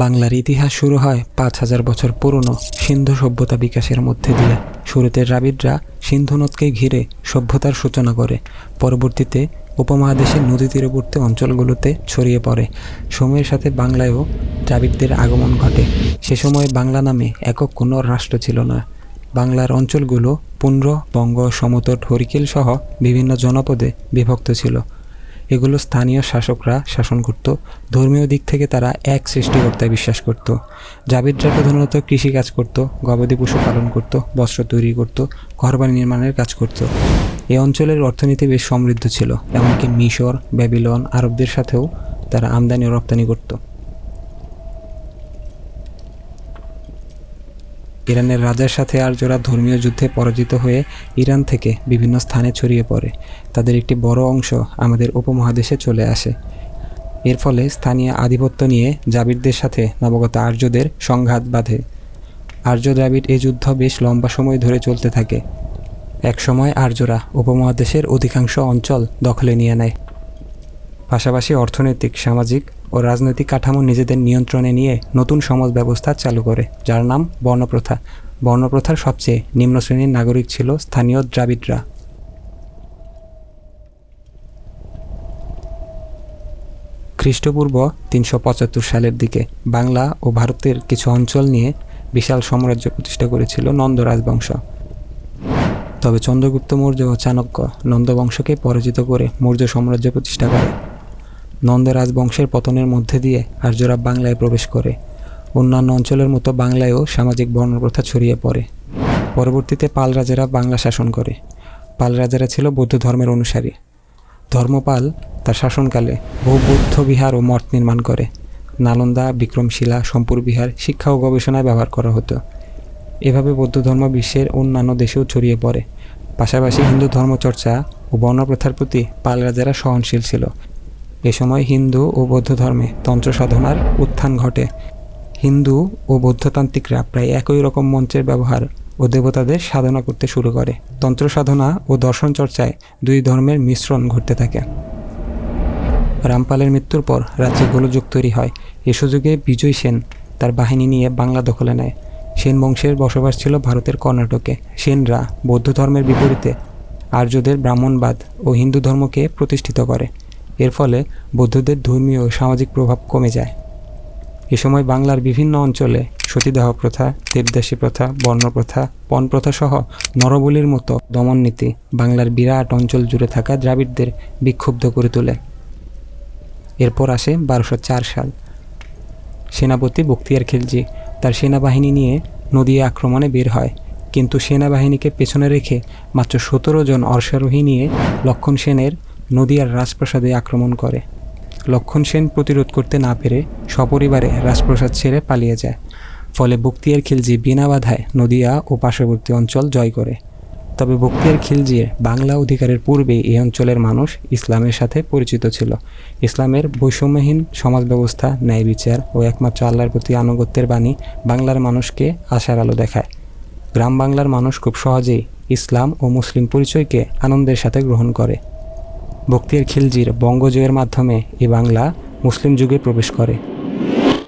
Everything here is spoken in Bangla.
বাংলার ইতিহাস শুরু হয় ৫,০০০ বছর পুরনো সিন্ধু সভ্যতা বিকাশের মধ্যে দিয়ে। শুরুতে দ্রাবিড়রা সিন্ধু নদকে ঘিরে সভ্যতার সূচনা করে, পরবর্তীতে উপমহাদেশের নদী তীরবর্তী অঞ্চলগুলোতে ছড়িয়ে পড়ে। সময়ের সাথে বাংলায়ও দ্রাবিড়দের আগমন ঘটে। সে সময় বাংলা নামে একক কোনো রাষ্ট্র ছিল না। বাংলার অঞ্চলগুলো পুন্ড্র, বঙ্গ, সমতট, হরিকেল সহ বিভিন্ন জনপদে বিভক্ত ছিল। এগুলো স্থানীয় শাসকরা শাসন করত। ধর্মীয় দিক থেকে তারা এক সৃষ্টিকর্তায় বিশ্বাস করত। দ্রাবিড়রা প্রধানত কৃষিকাজ করত, গবাদি পশু পালন করত, বস্ত্র তৈরি করত, ঘরবাড়ি নির্মাণের কাজ করত। এই অঞ্চলের অর্থনীতি বেশ সমৃদ্ধ ছিল, এমনকি মিশর, ব্যাবিলন, আরবদের সাথেও তারা আমদানি ও রপ্তানি করত। ইরানের রাজার সাথে আর্যরা ধর্মীয় যুদ্ধে পরাজিত হয়ে ইরান থেকে বিভিন্ন স্থানে ছড়িয়ে পড়ে। তাদের একটি বড় অংশ আমাদের উপমহাদেশে চলে আসে। এর ফলে স্থানীয় আধিপত্য নিয়ে দ্রাবিড়দের সাথে নবাগত আর্যদের সংঘাত বাধে। আর্য দ্রাবিড় এই যুদ্ধ বেশ লম্বা সময় ধরে চলতে থাকে। একসময় আর্যরা উপমহাদেশের অধিকাংশ অঞ্চল দখলে নিয়ে নেয়। পাশাপাশি অর্থনৈতিক, সামাজিক ও রাজনৈতিক কাঠামো নিজেদের নিয়ন্ত্রণে নিয়ে নতুন সমাজ ব্যবস্থা চালু করে, যার নাম বর্ণপ্রথা। বর্ণপ্রথার সবচেয়ে নিম্ন শ্রেণীর নাগরিক ছিল স্থানীয় দ্রাবিড়রা। খ্রিস্টপূর্ব ৩৭৫ সালের দিকে বাংলা ও ভারতের কিছু অঞ্চল নিয়ে বিশাল সাম্রাজ্য প্রতিষ্ঠা করেছিল নন্দ রাজবংশ। তবে চন্দ্রগুপ্ত মৌর্য ও চাণক্য নন্দ বংশকে পরাজিত করে মৌর্য সাম্রাজ্য প্রতিষ্ঠা করে। নন্দ রাজবংশের পতনের মধ্যে দিয়ে আর্যরা বাংলায় প্রবেশ করে। অন্যান্য অঞ্চলের মতো বাংলায়ও সামাজিক বর্ণপ্রথা ছড়িয়ে পড়ে। পরবর্তীতে পাল রাজারা বাংলা শাসন করে। পাল রাজারা ছিল বৌদ্ধ ধর্মের অনুসারী। ধর্মপাল তার শাসনকালে বহু বৌদ্ধ বিহার ও মঠ নির্মাণ করে। নালন্দা, বিক্রমশিলা, সম্পুর বিহার শিক্ষা ও গবেষণায় ব্যবহার করা হতো। এভাবে বৌদ্ধ ধর্ম বিশ্বের অন্যান্য দেশেও ছড়িয়ে পড়ে। পাশাপাশি হিন্দু ধর্মচর্চা ও বর্ণপ্রথার প্রতি পাল রাজারা সহনশীল ছিল। এ সময় হিন্দু ও বৌদ্ধ ধর্মে তন্ত্র সাধনার উত্থান ঘটে। হিন্দু ও বৌদ্ধতান্ত্রিকরা প্রায় একই রকম মন্ত্রের ব্যবহার ও দেবতাদের সাধনা করতে শুরু করে। তন্ত্র সাধনা ও দর্শন চর্চায় দুই ধর্মের মিশ্রণ ঘটতে থাকে। রামপালের মৃত্যুর পর রাজ্যে গোলযোগ তৈরি হয়। এ সুযোগে বিজয় সেন তার বাহিনী নিয়ে বাংলা দখলে নেয়। সেন বংশের বসবাস ছিল ভারতের কর্ণাটকে। সেনরা বৌদ্ধ ধর্মের বিপরীতে আর্যদের ব্রাহ্মণবাদ ও হিন্দু ধর্মকে প্রতিষ্ঠিত করে। এর ফলে বৌদ্ধদের ধর্মীয় ও সামাজিক প্রভাব কমে যায়। এ সময় বাংলার বিভিন্ন অঞ্চলে সতীদাহ প্রথা, দেবদাসী প্রথা, বর্ণপ্রথা, পণপ্রথা সহ নরবলির মতো দমন নীতি বাংলার বিরাট অঞ্চল জুড়ে থাকা দ্রাবিড়দের বিক্ষুব্ধ করে তোলে। এরপর আসে ১২০৪ সাল। সেনাপতি বখতিয়ার খিলজি তার সেনাবাহিনী নিয়ে নদী আক্রমণে বের হয়, কিন্তু সেনাবাহিনীকে পেছনে রেখে মাত্র ১৭ জন অশ্বারোহী নিয়ে লক্ষণ সেনের নদিয়ার রাজপ্রাসাদে আক্রমণ করে। লক্ষণ সেন প্রতিরোধ করতে না পেরে সপরিবারে রাজপ্রাসাদ ছেড়ে পালিয়ে যায়। ফলে বখতিয়ার খিলজি বিনা বাধায় নদিয়া ও পার্শ্ববর্তী অঞ্চল জয় করে। তবে বখতিয়ার খিলজির বাংলা অধিকারের পূর্বে এই অঞ্চলের মানুষ ইসলামের সাথে পরিচিত ছিল। ইসলামের বৈষম্যহীন সমাজ ব্যবস্থা, ন্যায় বিচার ও একমাত্র আল্লাহর প্রতি আনুগত্যের বাণী বাংলার মানুষকে আশার আলো দেখায়। গ্রাম বাংলার মানুষ খুব সহজেই ইসলাম ও মুসলিম পরিচয়কে আনন্দের সাথে গ্রহণ করে। বখতিয়ার খিলজির বঙ্গ জয়ের মাধ্যমে এই বাংলা মুসলিম যুগে প্রবেশ করে।